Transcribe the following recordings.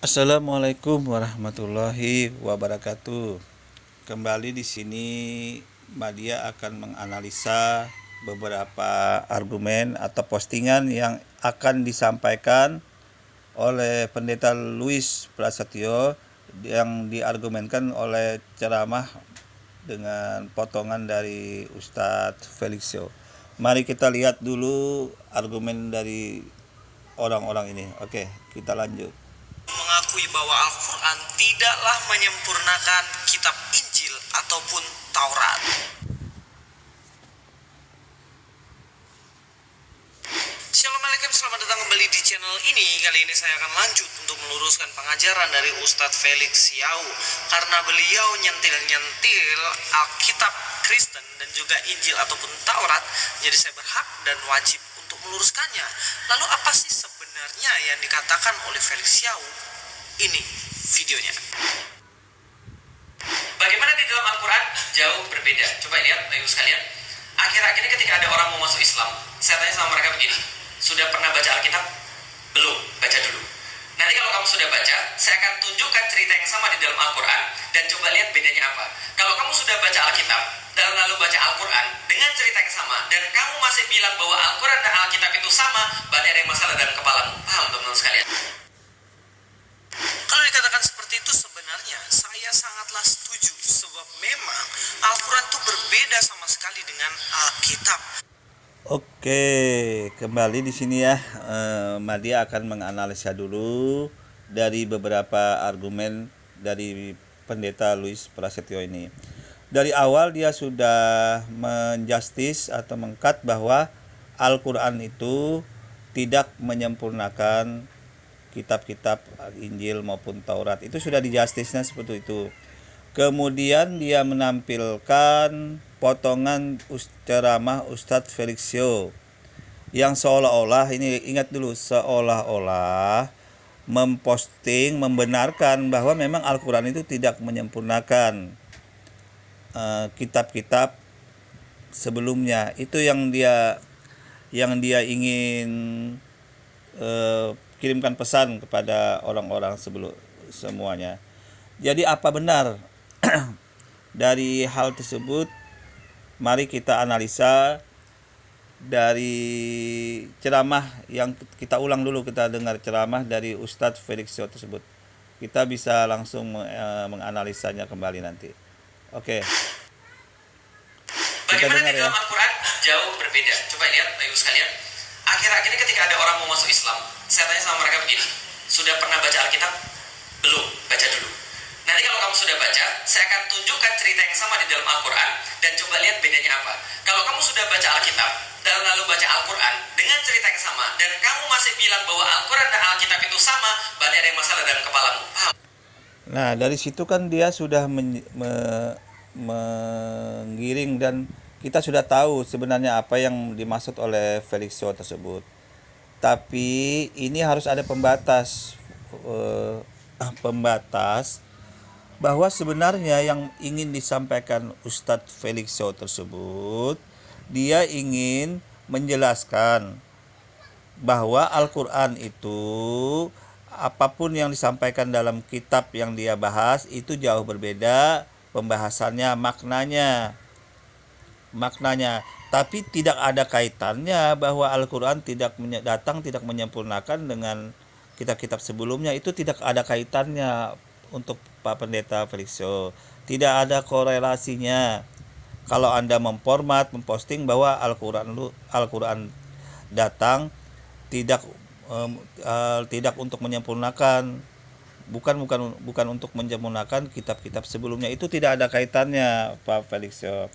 Assalamualaikum warahmatullahi wabarakatuh. Kembali di sini Madia akan menganalisa beberapa argumen atau postingan yang akan disampaikan oleh Pendeta Luis Prasetyo yang diargumenkan oleh ceramah dengan potongan dari Ustadz Felixio. Mari kita lihat dulu argumen dari orang-orang ini. Oke, kita lanjut. Mengakui bahwa Al-Quran tidaklah menyempurnakan kitab Injil ataupun Taurat. Assalamualaikum, selamat datang kembali di channel ini. Kali ini saya akan lanjut untuk meluruskan pengajaran dari Ustadz Felix Siau, karena beliau nyentil-nyentil Alkitab Kristen dan juga Injil ataupun Taurat. Jadi saya berhak dan wajib untuk meluruskannya. Lalu apa sih sebenarnya yang dikatakan oleh Felix Siau? Ini videonya. Bagaimana di dalam Al-Quran? Jauh berbeda. Coba lihat Bapak Ibu sekalian. Akhir-akhir ini ketika ada orang mau masuk Islam, saya tanya sama mereka begini, sudah pernah baca Alkitab? Belum, baca dulu. Nanti kalau kamu sudah baca, saya akan tunjukkan cerita yang sama di dalam Al-Quran, dan coba lihat bedanya apa. Kalau kamu sudah baca Alkitab dan lalu baca Al-Quran dengan cerita yang sama, dan kamu masih bilang bahwa Al-Quran dan Alkitab itu sama, berarti ada yang masalah dalam kepalamu. Paham teman-teman sekalian? Kalau dikatakan seperti itu, sebenarnya saya sangatlah setuju, sebab memang Al-Quran itu berbeda sama sekali dengan Alkitab. Oke, kembali di sini ya. Madia akan menganalisa dulu dari beberapa argumen dari Pendeta Luis Prasetyo ini. Dari awal dia sudah menjustis atau mengkat bahwa Al-Quran itu tidak menyempurnakan kitab-kitab Injil maupun Taurat. Itu sudah dijustisnya seperti itu. Kemudian dia menampilkan potongan ceramah Ustadz Felixio yang seolah-olah, ini ingat dulu, seolah-olah memposting, membenarkan bahwa memang Al-Quran itu tidak menyempurnakan kitab-kitab sebelumnya. Itu yang dia ingin kirimkan pesan kepada orang-orang semuanya. Jadi apa benar dari hal tersebut? Mari kita analisa dari ceramah yang kita ulang dulu, kita dengar ceramah dari Ustadz Felixio tersebut. Kita bisa langsung menganalisanya kembali nanti. Oke. Bagaimana di dalam Al-Quran? Jauh berbeda. Coba lihat Bapak Ibu sekalian. Akhir-akhir ini ketika ada orang mau masuk Islam, saya tanya sama mereka begini, sudah pernah baca Alkitab? Belum, baca dulu. Nanti kalau kamu sudah baca, saya akan tunjukkan cerita yang sama di dalam Al-Quran, dan coba lihat bedanya apa. Kalau kamu sudah baca Alkitab dan lalu baca Al-Quran dengan cerita yang sama, dan kamu masih bilang bahwa Al-Quran dan Alkitab itu sama, berarti ada yang masalah dalam kepalamu. Paham? Nah, dari situ kan dia sudah menggiring, dan kita sudah tahu sebenarnya apa yang dimaksud oleh Felixio tersebut. Tapi ini harus ada pembatas bahwa sebenarnya yang ingin disampaikan Ustadz Felixio tersebut, dia ingin menjelaskan bahwa Al-Quran itu apapun yang disampaikan dalam kitab yang dia bahas itu jauh berbeda pembahasannya, maknanya, tapi tidak ada kaitannya bahwa Al-Quran tidak menyempurnakan dengan kitab-kitab sebelumnya. Itu tidak ada kaitannya untuk Pak Pendeta Felixio, tidak ada korelasinya. Kalau Anda memposting bahwa Al-Quran datang tidak untuk menyempurnakan, bukan untuk menyempurnakan kitab-kitab sebelumnya, itu tidak ada kaitannya Pak Felixio.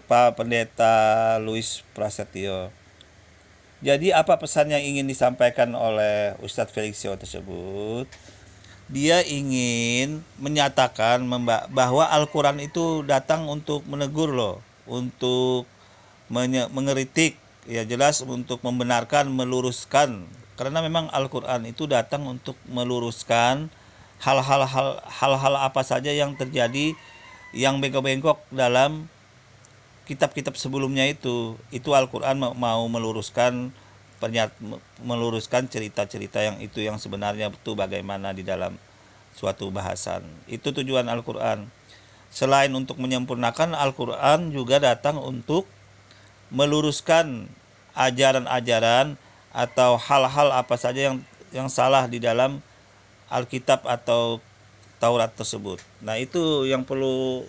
Pak Pendeta Luis Prasetyo. Jadi apa pesan yang ingin disampaikan oleh Ustadz Felixio tersebut? Dia ingin menyatakan bahwa Al-Quran itu datang untuk menegur loh, untuk mengeritik, ya jelas untuk membenarkan, meluruskan. Karena memang Al-Quran itu datang untuk meluruskan hal-hal apa saja yang terjadi yang bengkok-bengkok dalam kitab-kitab sebelumnya. Itu Al-Quran mau meluruskan meluruskan cerita-cerita yang sebenarnya itu bagaimana di dalam suatu bahasan. Itu tujuan Al-Quran. Selain untuk menyempurnakan, Al-Quran juga datang untuk meluruskan ajaran-ajaran atau hal-hal apa saja yang salah di dalam Alkitab atau Taurat tersebut. Nah, itu yang perlu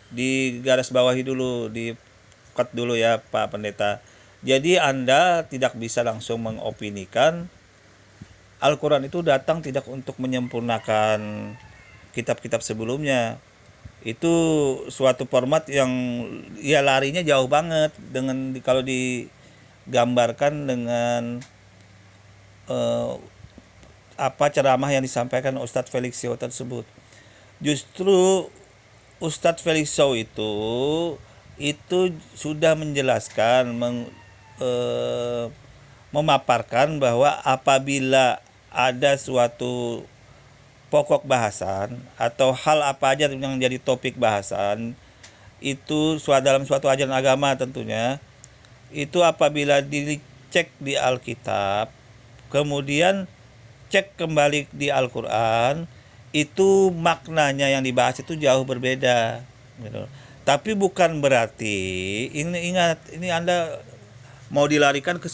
digarisbawahi dulu, di-cut dulu ya Pak Pendeta. Jadi Anda tidak bisa langsung mengopinikan Al-Quran itu datang tidak untuk menyempurnakan kitab-kitab sebelumnya. Itu suatu format yang ya larinya jauh banget dengan kalau digambarkan dengan ceramah yang disampaikan Ustadz Felix Show tersebut. Justru Ustadz Felix Show itu sudah menjelaskan memaparkan bahwa apabila ada suatu pokok bahasan atau hal apa aja yang menjadi topik bahasan itu dalam suatu ajaran agama tentunya, itu apabila dicek di Alkitab kemudian cek kembali di Al-Quran, itu maknanya yang dibahas itu jauh berbeda gitu. Tapi bukan berarti ingat ini Anda mau dilarikan ke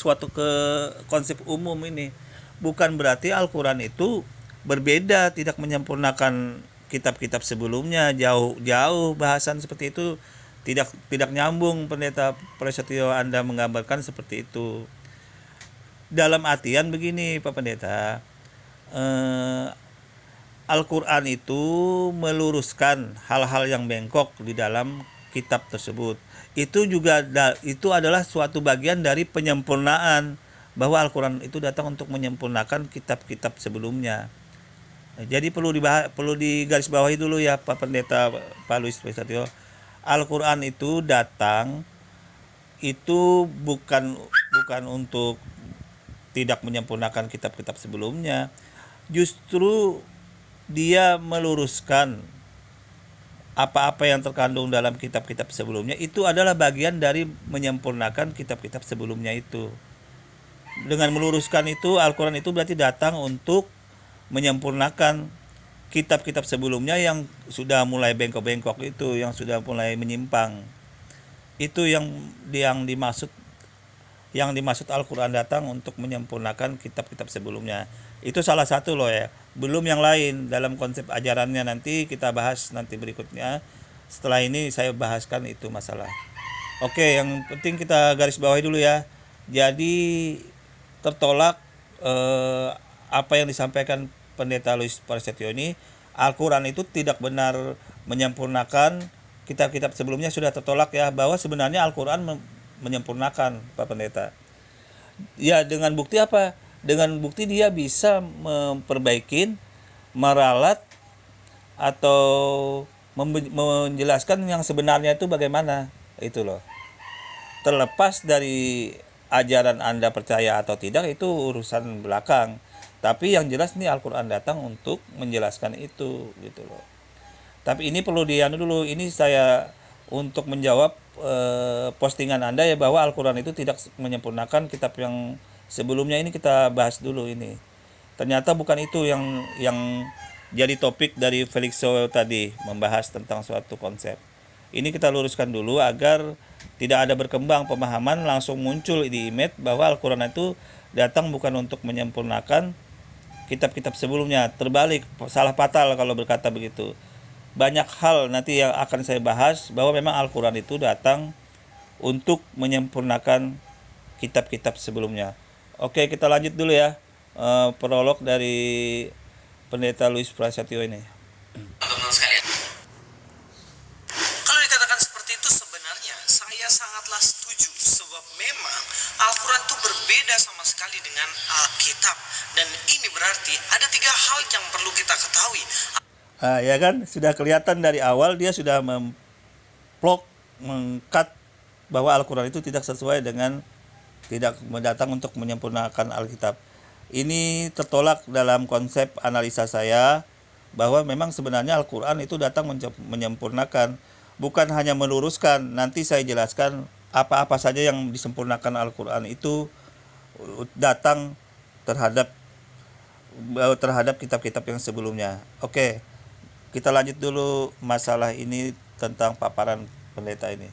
konsep umum ini. Bukan berarti Al-Quran itu berbeda, tidak menyempurnakan kitab-kitab sebelumnya, jauh bahasan seperti itu tidak nyambung. Pendeta Prasetyo Anda menggambarkan seperti itu. Dalam artian begini Pak Pendeta, Al-Quran itu meluruskan hal-hal yang bengkok di dalam kitab tersebut. Itu adalah suatu bagian dari penyempurnaan, bahwa Al-Quran itu datang untuk menyempurnakan kitab-kitab sebelumnya. Jadi perlu digarisbawahi dulu ya Pak Pendeta Pak Luis Prasetyo. Al-Quran itu datang itu bukan untuk tidak menyempurnakan kitab-kitab sebelumnya. Justru dia meluruskan apa-apa yang terkandung dalam kitab-kitab sebelumnya, itu adalah bagian dari menyempurnakan kitab-kitab sebelumnya itu. Dengan meluruskan itu, Al-Quran itu berarti datang untuk menyempurnakan kitab-kitab sebelumnya yang sudah mulai bengkok-bengkok itu, yang sudah mulai menyimpang. Itu yang dimaksud Al-Quran datang untuk menyempurnakan kitab-kitab sebelumnya. Itu salah satu loh ya. Belum yang lain dalam konsep ajarannya, nanti kita bahas nanti berikutnya. Setelah ini saya bahaskan itu masalah. Oke, yang penting kita garis bawahi dulu ya. Jadi tertolak apa yang disampaikan Pendeta Luis Prasetyo ini, Al-Quran itu tidak benar menyempurnakan kitab-kitab sebelumnya, sudah tertolak ya, bahwa sebenarnya Al-Quran menyempurnakan Pak Pendeta. Ya, dengan bukti apa? Dengan bukti dia bisa memperbaiki, meralat atau menjelaskan yang sebenarnya itu bagaimana. Itu loh. Terlepas dari ajaran Anda percaya atau tidak, itu urusan belakang. Tapi yang jelas nih Al-Quran datang untuk menjelaskan itu gitu loh. Tapi ini perlu dulu. Ini saya untuk menjawab postingan Anda ya, bahwa Al-Quran itu tidak menyempurnakan kitab yang sebelumnya. Ini kita bahas dulu ini. Ternyata bukan itu yang jadi topik dari Felix Show tadi, membahas tentang suatu konsep. Ini kita luruskan dulu agar tidak ada berkembang pemahaman langsung muncul di image bahwa Al-Quran itu datang bukan untuk menyempurnakan kitab-kitab sebelumnya. Terbalik, salah fatal kalau berkata begitu. Banyak hal nanti yang akan saya bahas bahwa memang Al-Quran itu datang untuk menyempurnakan kitab-kitab sebelumnya. Oke, kita lanjut dulu ya. Prolog dari Pendeta Luis Prasetyo ini. Teman-teman sekalian, kalau dikatakan seperti itu, sebenarnya saya sangatlah setuju, sebab memang Al-Quran itu berbeda sama sekali dengan Alkitab, dan ini berarti ada 3 hal yang perlu kita ketahui. Ya kan, sudah kelihatan dari awal dia sudah mengkat bahwa Al-Quran itu tidak sesuai dengan, tidak datang untuk menyempurnakan Alkitab. Ini tertolak dalam konsep analisa saya, bahwa memang sebenarnya Al-Quran itu datang menyempurnakan, bukan hanya meluruskan. Nanti saya jelaskan apa-apa saja yang disempurnakan Al-Quran itu datang terhadap kitab-kitab yang sebelumnya. Oke, kita lanjut dulu masalah ini tentang paparan pendeta ini.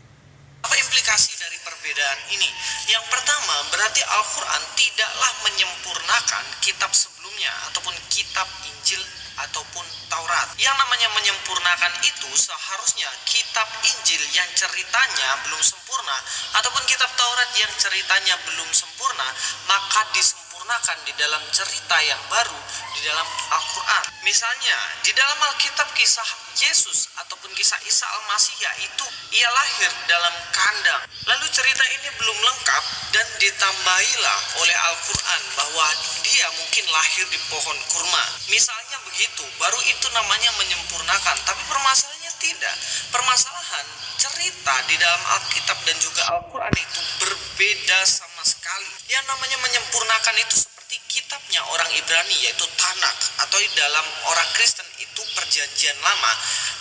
Apa implikasi dari perbedaan ini? Yang pertama, berarti Al-Quran tidaklah menyempurnakan kitab sebelumnya ataupun kitab Injil ataupun Taurat. Yang namanya menyempurnakan itu seharusnya kitab Injil yang ceritanya belum sempurna ataupun kitab Taurat yang ceritanya belum sempurna, maka disempurnakan di dalam cerita yang baru di dalam Al-Quran. Misalnya di dalam Alkitab kisah Yesus ataupun kisah Isa Al-Masih, yaitu ia lahir dalam kandang. Lalu cerita ini belum lengkap dan ditambahilah oleh Al-Quran bahwa dia mungkin lahir di pohon kurma. Misalnya begitu, baru itu namanya menyempurnakan. Tapi permasalahannya tidak. Permasalahan cerita di dalam Alkitab dan juga Al-Quran itu berbeda sama sekali. Yang namanya menyempurnakan itu seperti kitabnya orang Ibrani, yaitu Tanakh, atau di dalam orang Kristen itu Perjanjian Lama.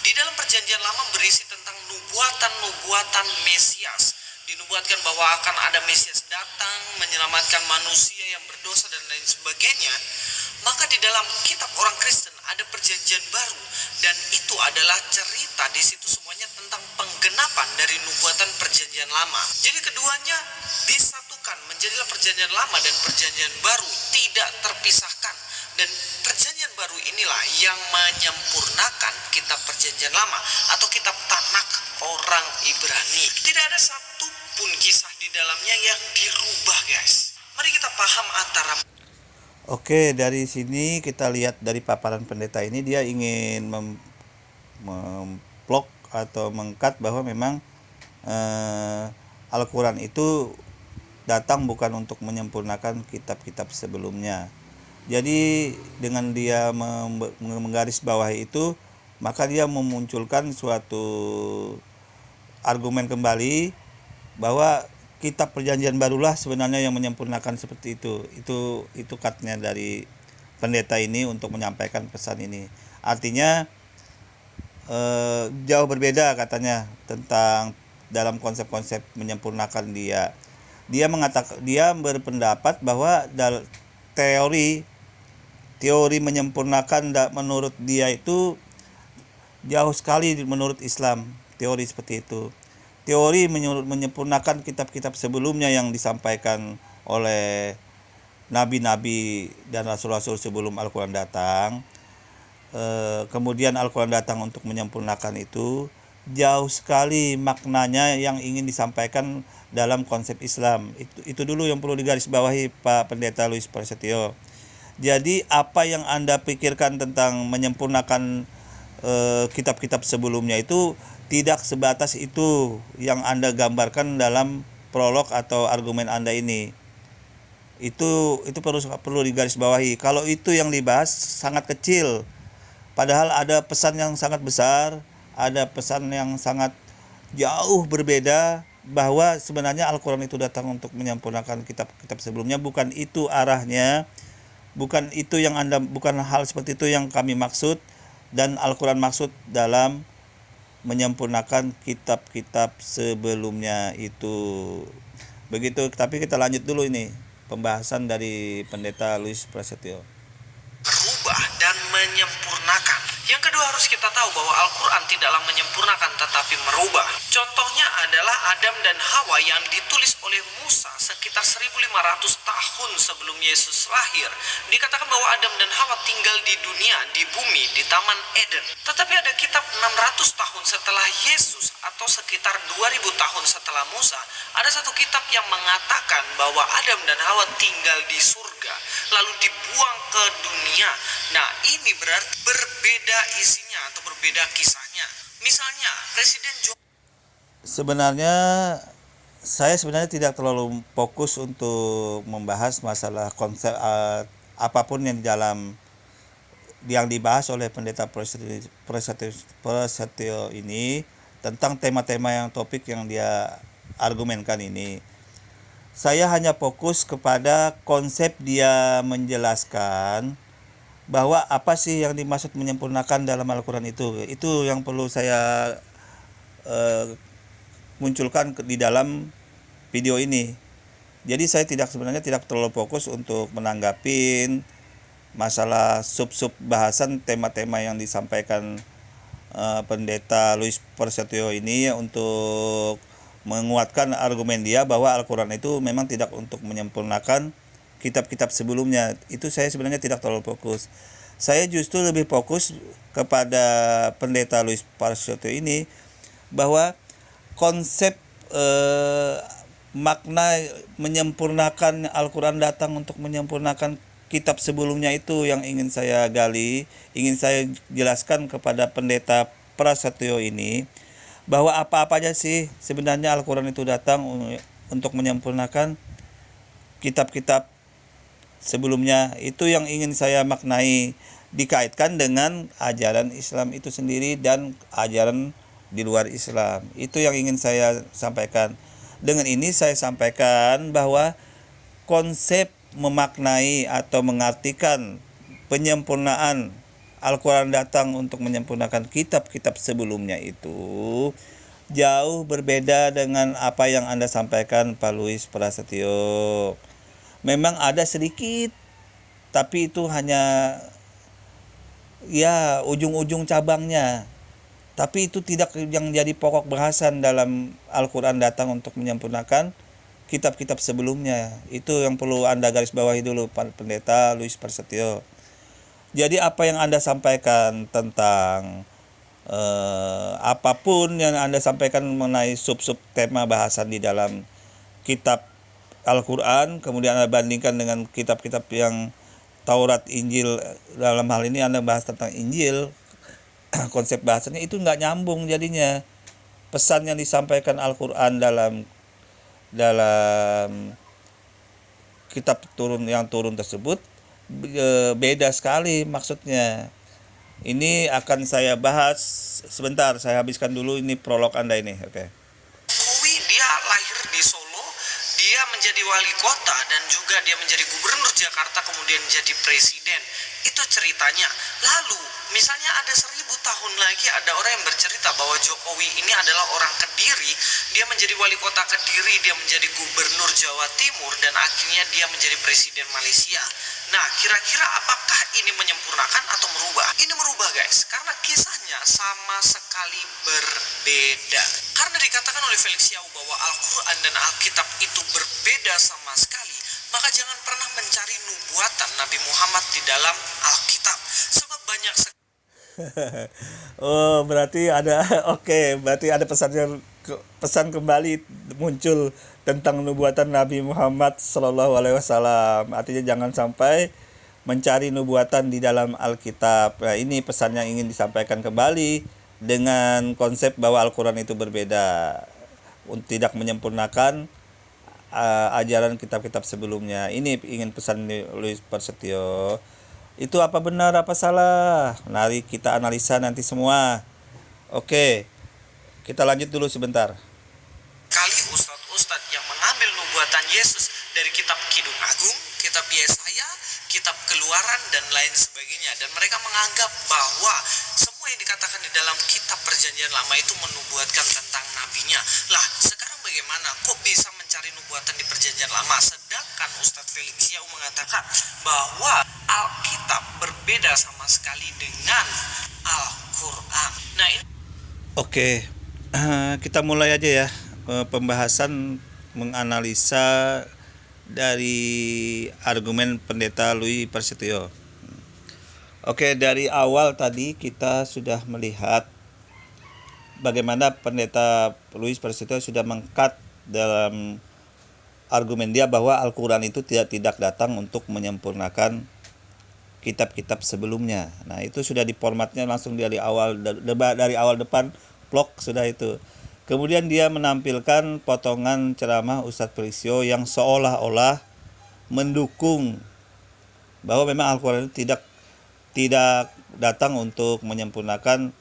Di dalam Perjanjian Lama berisi tentang nubuatan-nubuatan Mesias. Dinubuatkan bahwa akan ada Mesias datang menyelamatkan manusia yang berdosa dan lain sebagainya. Maka di dalam kitab orang Kristen ada Perjanjian Baru, dan itu adalah cerita di situ semuanya tentang penggenapan dari nubuatan Perjanjian Lama. Jadi keduanya disatukan menjadilah Perjanjian Lama dan Perjanjian Baru, tidak terpisahkan. Dan Perjanjian Baru inilah yang menyempurnakan kitab Perjanjian Lama atau kitab Tanakh orang Ibrani. Tidak ada satu pun kisah di dalamnya yang dirubah, guys. Mari kita paham antara. Oke, dari sini kita lihat dari paparan pendeta ini, dia ingin memblok atau mengkat bahwa memang Al-Quran itu datang bukan untuk menyempurnakan kitab-kitab sebelumnya. Jadi dengan dia menggarisbawahi itu, maka dia memunculkan suatu argumen kembali bahwa kitab Perjanjian Barulah sebenarnya yang menyempurnakan seperti itu. Itu katanya dari pendeta ini untuk menyampaikan pesan ini. Artinya jauh berbeda katanya tentang dalam konsep-konsep menyempurnakan dia. Dia berpendapat bahwa teori menyempurnakan menurut dia itu jauh sekali menurut Islam, teori seperti itu. Teori menyempurnakan kitab-kitab sebelumnya yang disampaikan oleh nabi-nabi dan rasul-rasul sebelum Al-Quran datang. Kemudian Al-Quran datang untuk menyempurnakan itu, jauh sekali maknanya yang ingin disampaikan dalam konsep Islam. Itu dulu yang perlu digarisbawahi Pak Pendeta Luis Prasetyo. Jadi apa yang Anda pikirkan tentang menyempurnakan kitab-kitab sebelumnya itu tidak sebatas itu yang Anda gambarkan dalam prolog atau argumen Anda ini. Itu perlu digarisbawahi. Kalau itu yang dibahas sangat kecil, padahal ada pesan yang sangat besar, ada pesan yang sangat jauh berbeda, bahwa sebenarnya Al-Quran itu datang untuk menyempurnakan kitab-kitab sebelumnya. Bukan itu arahnya, bukan hal seperti itu yang kami maksud dan Al-Quran maksud dalam menyempurnakan kitab-kitab sebelumnya itu. Begitu, tapi kita lanjut dulu ini pembahasan dari Pendeta Luis Prasetyo. Berubah dan menyempurnakan. Yang kedua, harus kita tahu bahwa Al-Quran tidaklah menyempurnakan tetapi merubah. Contohnya adalah Adam dan Hawa yang ditulis oleh Musa sekitar 1500 tahun sebelum Yesus lahir. Dikatakan bahwa Adam dan Hawa tinggal di dunia, di bumi, di Taman Eden. Tetapi ada kitab 600 tahun setelah Yesus atau sekitar 2000 tahun setelah Musa, ada satu kitab yang mengatakan bahwa Adam dan Hawa tinggal di surga lalu dibuang ke dunia. Nah, ini berarti berbeda isinya atau berbeda kisahnya. Misalnya Presiden Sebenarnya saya tidak terlalu fokus untuk membahas masalah konsep apapun yang dibahas oleh Pendeta Prasetyo ini tentang tema-tema yang topik yang dia argumenkan ini. Saya hanya fokus kepada konsep dia menjelaskan bahwa apa sih yang dimaksud menyempurnakan dalam Al-Quran itu. Itu yang perlu saya munculkan di dalam video ini. Jadi saya sebenarnya tidak terlalu fokus untuk menanggapin masalah sub-sub bahasan tema-tema yang disampaikan Pendeta Luis Persetio ini untuk menguatkan argumen dia bahwa Al-Quran itu memang tidak untuk menyempurnakan kitab-kitab sebelumnya. Itu saya sebenarnya tidak terlalu fokus. Saya justru lebih fokus kepada Pendeta Luis Persetio ini bahwa konsep makna menyempurnakan Al-Quran datang untuk menyempurnakan kitab sebelumnya itu yang ingin saya gali, ingin saya jelaskan kepada Pendeta Prasetyo ini, bahwa apa-apa aja sih sebenarnya Al-Quran itu datang untuk menyempurnakan kitab-kitab sebelumnya. Itu yang ingin saya maknai, dikaitkan dengan ajaran Islam itu sendiri dan ajaran di luar Islam. Itu yang ingin saya sampaikan. Dengan ini saya sampaikan bahwa konsep memaknai atau mengartikan penyempurnaan Al-Quran datang untuk menyempurnakan kitab-kitab sebelumnya itu jauh berbeda dengan apa yang Anda sampaikan, Pak Luis Prasetyo. Memang ada sedikit, tapi itu hanya ya ujung-ujung cabangnya. Tapi itu tidak yang jadi pokok bahasan dalam Al-Quran datang untuk menyempurnakan kitab-kitab sebelumnya. Itu yang perlu Anda garis bawahi dulu, Pak Pendeta Luis Persetio. Jadi apa yang Anda sampaikan tentang apapun yang Anda sampaikan mengenai sub-sub tema bahasan di dalam kitab Al-Quran, kemudian Anda bandingkan dengan kitab-kitab yang Taurat, Injil, dalam hal ini Anda bahas tentang Injil, konsep bahasanya itu nggak nyambung jadinya. Pesan yang disampaikan Al-Quran dalam kitab yang turun tersebut beda sekali maksudnya. Ini akan saya bahas sebentar, saya habiskan dulu ini prolog Anda ini. Oke. Jokowi dia lahir di Solo, dia menjadi wali kota dan juga dia menjadi gubernur Jakarta, kemudian jadi presiden. Itu ceritanya. Lalu misalnya ada 1000 tahun lagi ada orang yang bercerita bahwa Jokowi ini adalah orang Kediri, dia menjadi wali kota Kediri, dia menjadi gubernur Jawa Timur, dan akhirnya dia menjadi presiden Malaysia. Nah, kira-kira apakah ini menyempurnakan atau merubah? Ini merubah, guys, karena kisahnya sama sekali berbeda. Karena dikatakan oleh Felix Yau bahwa Al-Quran dan Alkitab itu berbeda sama sekali, maka jangan pernah mencari nubuatan Nabi Muhammad di dalam Alkitab, sebab banyak sekali. Oh, berarti ada berarti ada pesan kembali muncul tentang nubuatan Nabi Muhammad Shallallahu Alaihi Wasallam. Artinya jangan sampai mencari nubuatan di dalam Alkitab. Nah, ini pesan yang ingin disampaikan kembali dengan konsep bahwa Al-Quran itu berbeda, tidak menyempurnakan ajaran kitab-kitab sebelumnya. Ini ingin pesan Luis Persetio. Itu apa benar apa salah? Mari kita analisa nanti semua. Oke, kita lanjut dulu sebentar. Kali ustadz-ustadz yang mengambil nubuatan Yesus dari kitab Kidung Agung, kitab Yesaya, kitab Keluaran, dan lain sebagainya. Dan mereka menganggap bahwa semua yang dikatakan di dalam kitab Perjanjian Lama itu menubuatkan tentang nabinya. Lah, sekarang bagaimana? Kok bisa mencari nubuatan di Perjanjian Lama? Sedangkan Ustadz Felix Yau mengatakan bahwa Alkitab berbeda sama sekali dengan Al-Quran. Nah, ini Oke, kita mulai aja ya pembahasan menganalisa dari argumen Pendeta Luis Persetio. Oke, dari awal tadi kita sudah melihat bagaimana Pendeta Luis Persetio sudah mengkat dalam argumen dia bahwa Al-Quran itu tidak datang untuk menyempurnakan kitab-kitab sebelumnya. Nah, itu sudah diformatnya langsung dari awal depan blog sudah itu. Kemudian dia menampilkan potongan ceramah Ustadz Felixio yang seolah-olah mendukung bahwa memang Al-Quran itu tidak datang untuk menyempurnakan,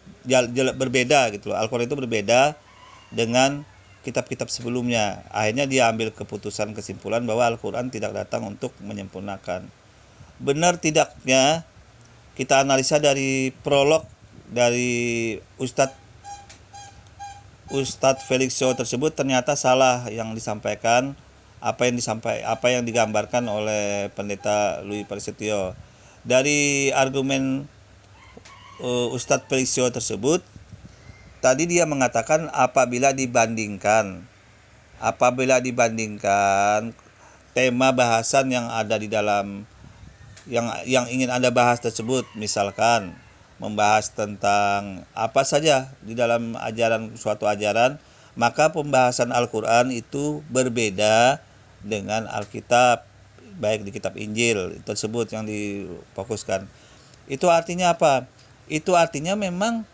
berbeda gitu loh. Al-Quran itu berbeda dengan kitab-kitab sebelumnya. Akhirnya dia ambil kesimpulan bahwa Al-Quran tidak datang untuk menyempurnakan. Benar tidaknya kita analisa dari prolog dari Ustadz Felixio tersebut, ternyata salah yang disampaikan apa yang digambarkan oleh Pendeta Louis Prasetyo. Dari argumen Ustadz Felisio tersebut, tadi dia mengatakan apabila dibandingkan tema bahasan yang ada di dalam yang ingin Anda bahas tersebut, misalkan membahas tentang apa saja di dalam suatu ajaran, maka pembahasan Al-Quran itu berbeda dengan Alkitab, baik di kitab Injil tersebut yang difokuskan. Itu artinya apa? Itu artinya memang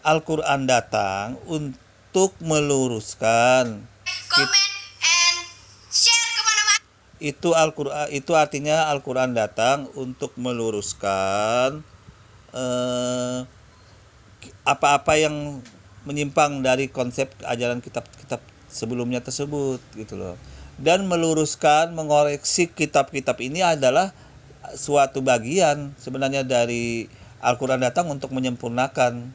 Al-Quran datang untuk meluruskan. Comment and share kemana-mana. Itu artinya Al-Quran datang untuk meluruskan apa-apa yang menyimpang dari konsep ajaran kitab-kitab sebelumnya tersebut gitu loh. Dan meluruskan, mengoreksi kitab-kitab ini adalah suatu bagian sebenarnya dari Al-Quran datang untuk menyempurnakan.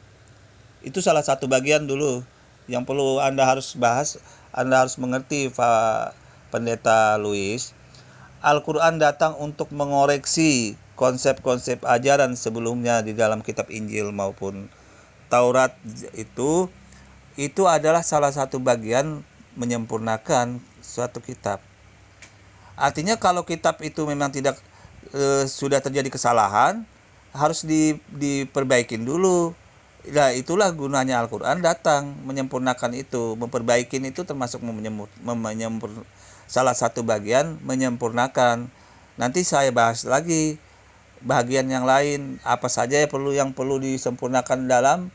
Itu salah satu bagian dulu yang perlu Anda harus bahas, Anda harus mengerti Pak Pendeta Louis. Al-Quran datang untuk mengoreksi konsep-konsep ajaran sebelumnya di dalam kitab Injil maupun Taurat. Itu adalah salah satu bagian menyempurnakan suatu kitab. Artinya kalau kitab itu memang tidak sudah terjadi kesalahan, harus diperbaikin dulu. Nah, itulah gunanya Al-Quran datang menyempurnakan itu, memperbaikin itu termasuk salah satu bagian menyempurnakan. Nanti saya bahas lagi bagian yang lain, apa saja yang perlu disempurnakan dalam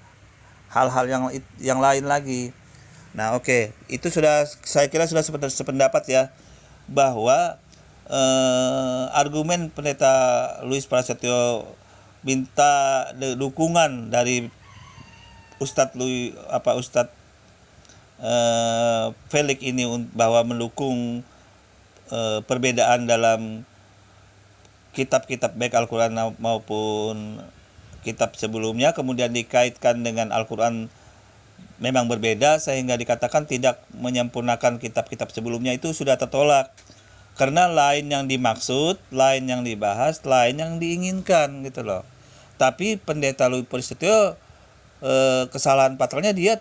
hal-hal yang lain lagi. Nah, oke. Itu saya kira sudah sependapat ya, bahwa argumen Pendeta Louis Prasetyo minta dukungan dari Ustadz Felix ini bahwa mendukung perbedaan dalam kitab-kitab baik Al-Quran maupun kitab sebelumnya, kemudian dikaitkan dengan Al-Quran memang berbeda sehingga dikatakan tidak menyempurnakan kitab-kitab sebelumnya, itu sudah tertolak. Karena lain yang dimaksud, lain yang dibahas, lain yang diinginkan gitu loh. Tapi Pendeta Louis Prasetyo kesalahan fatalnya dia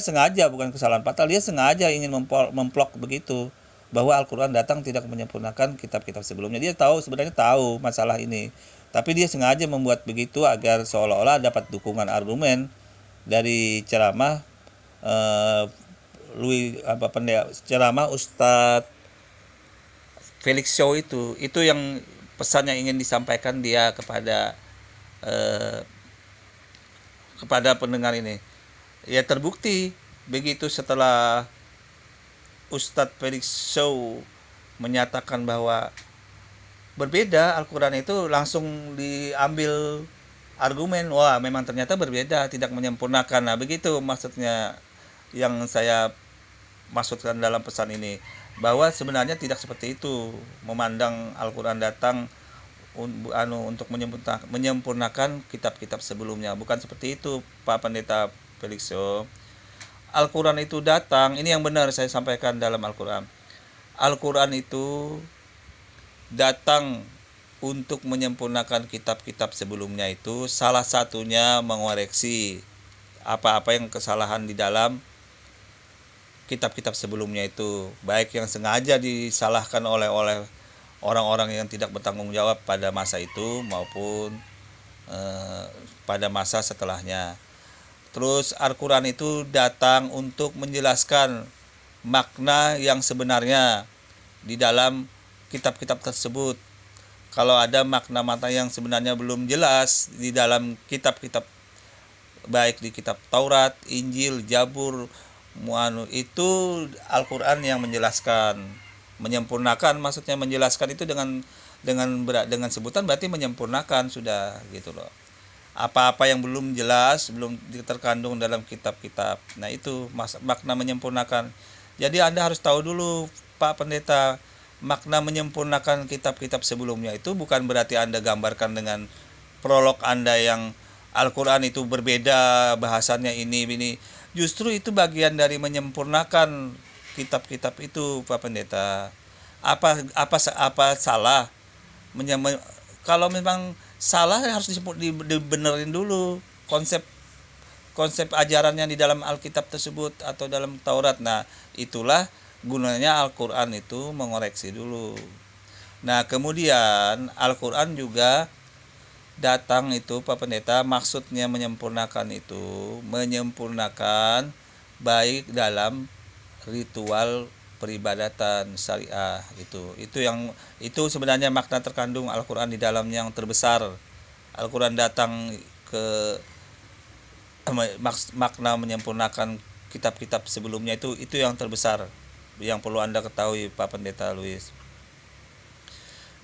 sengaja, bukan kesalahan fatal, dia sengaja ingin memplok begitu bahwa Al-Quran datang tidak menyempurnakan kitab-kitab sebelumnya. Dia sebenarnya tahu masalah ini, tapi dia sengaja membuat begitu agar seolah-olah dapat dukungan argumen dari ceramah ceramah Ustadz Felix Shaw itu yang pesan yang ingin disampaikan dia kepada pendengar ini. Ya, terbukti begitu setelah Ustadz Felix Shaw menyatakan bahwa berbeda Al-Quran itu, langsung diambil argumen, wah memang ternyata berbeda, tidak menyempurnakan. Nah, begitu maksudnya yang saya maksudkan dalam pesan ini, bahwa sebenarnya tidak seperti itu memandang Al-Quran datang untuk menyempurnakan kitab-kitab sebelumnya. Bukan seperti itu Pak Pendeta Felix Shaw. Al-Quran itu datang, ini yang benar saya sampaikan dalam Al-Quran. Al-Quran itu datang untuk menyempurnakan kitab-kitab sebelumnya, itu salah satunya mengoreksi apa-apa yang kesalahan di dalam kitab-kitab sebelumnya itu, baik yang sengaja disalahkan oleh orang-orang yang tidak bertanggung jawab pada masa itu maupun pada masa setelahnya. Terus Al-Quran itu datang untuk menjelaskan makna yang sebenarnya di dalam kitab-kitab tersebut. Kalau ada makna-makna yang sebenarnya belum jelas di dalam kitab-kitab, baik di kitab Taurat, Injil, Zabur, itu Al-Quran yang menjelaskan, menyempurnakan. Maksudnya menjelaskan itu dengan sebutan berarti menyempurnakan sudah gitu loh. Apa-apa yang belum jelas, belum terkandung dalam kitab-kitab. Nah, itu makna menyempurnakan. Jadi Anda harus tahu dulu Pak Pendeta, makna menyempurnakan kitab-kitab sebelumnya itu bukan berarti Anda gambarkan dengan prolog Anda yang Al-Quran itu berbeda, bahasannya ini. Justru itu bagian dari menyempurnakan kitab-kitab itu, Pak Pendeta? Apa salah? Kalau memang salah harus dibenerin dulu konsep ajarannya di dalam Alkitab tersebut atau dalam Taurat. Nah, itulah gunanya Al-Qur'an itu mengoreksi dulu. Nah, kemudian Al-Qur'an juga datang itu, Pak Pendeta, maksudnya menyempurnakan baik dalam ritual peribadatan syariah itu sebenarnya makna terkandung Al-Qur'an di dalamnya yang terbesar. Al-Qur'an datang ke makna menyempurnakan kitab-kitab sebelumnya itu yang terbesar yang perlu Anda ketahui, Pak Pendeta Luis.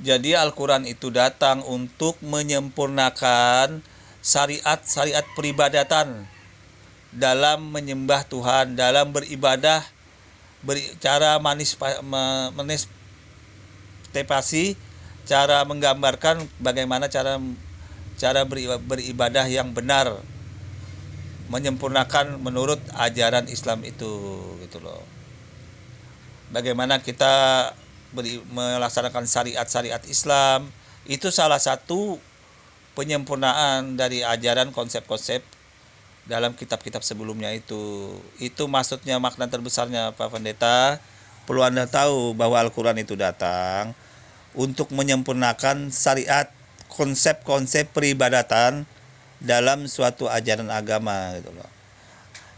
Jadi Al-Qur'an itu datang untuk menyempurnakan syariat peribadatan dalam menyembah Tuhan, dalam beribadah, cara manifestasi, cara menggambarkan bagaimana cara beribadah yang benar, menyempurnakan menurut ajaran Islam itu, gitu loh. Bagaimana kita melaksanakan syariat Islam, itu salah satu penyempurnaan dari ajaran konsep-konsep dalam kitab-kitab sebelumnya itu maksudnya, makna terbesarnya, Pak Pendeta. Perlu Anda tahu bahwa Al-Qur'an itu datang untuk menyempurnakan syariat, konsep-konsep peribadatan dalam suatu ajaran agama, gitu loh.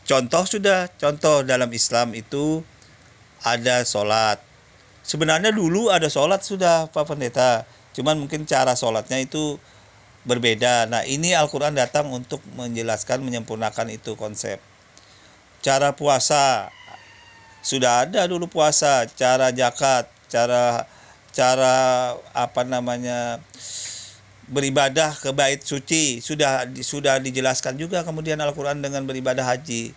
Contoh dalam Islam itu ada sholat. Sebenarnya dulu ada sholat sudah, Pak Pendeta, cuman mungkin cara sholatnya itu berbeda. Nah, ini Al-Qur'an datang untuk menjelaskan, menyempurnakan itu konsep. Cara puasa sudah ada dulu, puasa, cara zakat, cara beribadah ke bait suci sudah dijelaskan juga kemudian Al-Qur'an dengan beribadah haji.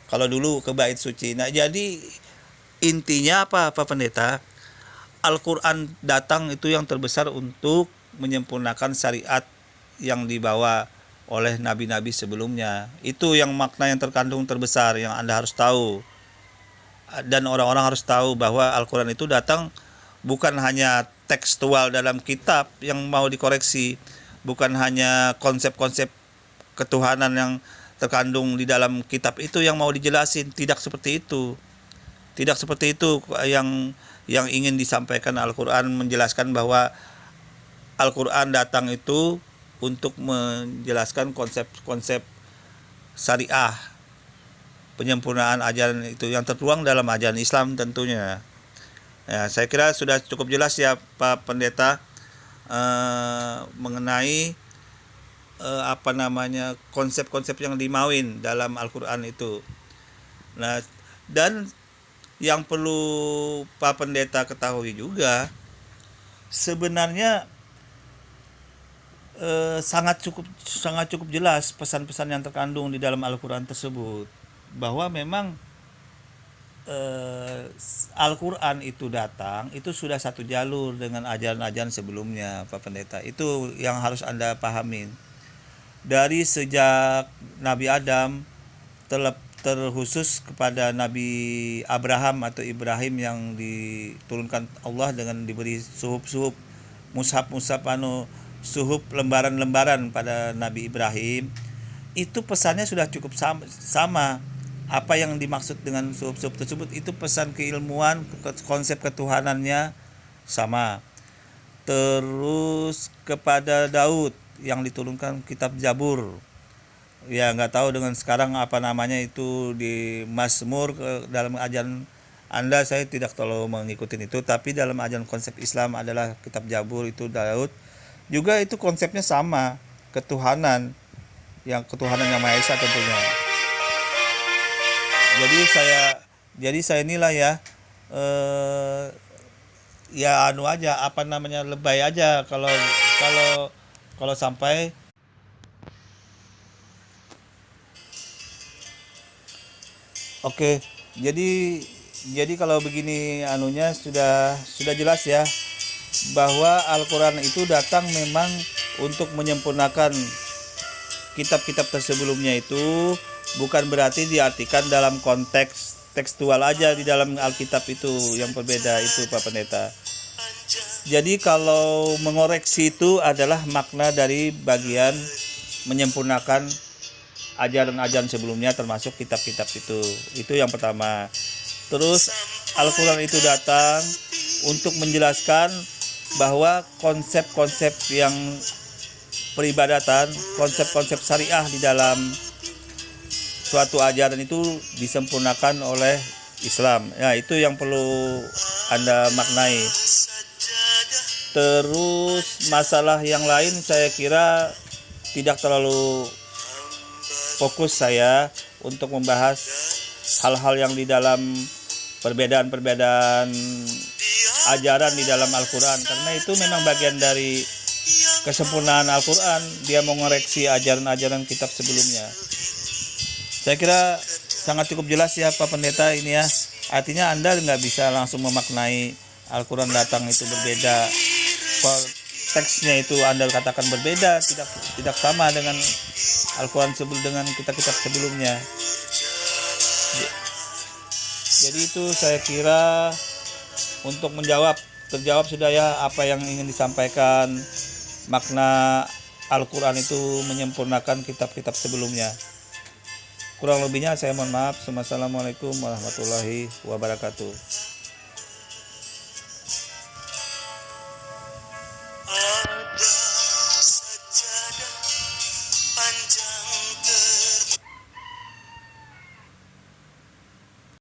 Kalau dulu ke bait suci. Nah, jadi intinya apa, Pak Pendeta? Al-Qur'an datang itu yang terbesar untuk menyempurnakan syariat yang dibawa oleh nabi-nabi sebelumnya. Itu yang makna yang terkandung terbesar yang Anda harus tahu. Dan orang-orang harus tahu bahwa Al-Qur'an itu datang bukan hanya tekstual dalam kitab yang mau dikoreksi, bukan hanya konsep-konsep ketuhanan yang terkandung di dalam kitab itu yang mau dijelasin. Tidak seperti itu yang ingin disampaikan Al-Qur'an, menjelaskan bahwa Al-Qur'an datang itu untuk menjelaskan konsep-konsep syariah, penyempurnaan ajaran itu yang tertuang dalam ajaran Islam tentunya. Ya, saya kira sudah cukup jelas ya, Pak Pendeta, mengenai konsep-konsep yang dimauin dalam Al-Qur'an itu. Nah, dan yang perlu Pak Pendeta ketahui juga, sebenarnya sangat cukup jelas pesan-pesan yang terkandung di dalam Al-Qur'an tersebut, bahwa memang Al-Qur'an itu datang itu sudah satu jalur dengan ajaran-ajaran sebelumnya, Pak Pendeta. Itu yang harus Anda pahamin. Dari sejak Nabi Adam terkhusus kepada Nabi Abraham atau Ibrahim yang diturunkan Allah dengan diberi suhuf mushaf suhuf lembaran-lembaran pada Nabi Ibrahim, itu pesannya sudah cukup sama. Apa yang dimaksud dengan suhuf tersebut itu pesan keilmuan, konsep ketuhanannya sama. Terus kepada Daud yang diturunkan kitab Zabur. Ya, nggak tahu dengan sekarang apa namanya itu di Mazmur. Dalam ajaran Anda saya tidak terlalu mengikuti itu, tapi dalam ajaran konsep Islam adalah kitab Zabur itu Daud. Juga itu konsepnya sama, ketuhanan yang Maha Esa tentunya. Jadi saya inilah ya, lebay aja kalau sampai oke. Jadi kalau begini sudah jelas ya, bahwa Al-Qur'an itu datang memang untuk menyempurnakan kitab-kitab tersebelumnya. Itu bukan berarti diartikan dalam konteks tekstual aja di dalam Alkitab itu yang berbeda itu Pak Pendeta. Jadi kalau mengoreksi itu adalah makna dari bagian menyempurnakan ajaran-ajaran sebelumnya termasuk kitab-kitab itu. Itu yang pertama. Terus Al-Quran itu datang untuk menjelaskan bahwa konsep-konsep yang peribadatan, konsep-konsep syariah di dalam suatu ajaran itu disempurnakan oleh Islam. Ya, itu yang perlu Anda maknai. Terus masalah yang lain saya kira tidak terlalu fokus saya untuk membahas hal-hal yang di dalam perbedaan-perbedaan ajaran di dalam Al-Quran, karena itu memang bagian dari kesempurnaan Al-Quran. Dia mengoreksi ajaran-ajaran kitab sebelumnya. Saya kira sangat cukup jelas ya Pak Pendeta ini ya. Artinya Anda nggak bisa langsung memaknai Al-Quran datang itu berbeda. Teksnya itu Anda katakan berbeda, tidak sama dengan Al-Quran dengan kitab-kitab sebelumnya. Jadi itu saya kira untuk terjawab sudah ya apa yang ingin disampaikan. Makna Al-Quran itu menyempurnakan kitab-kitab sebelumnya. Kurang lebihnya saya mohon maaf. Wassalamualaikum warahmatullahi wabarakatuh.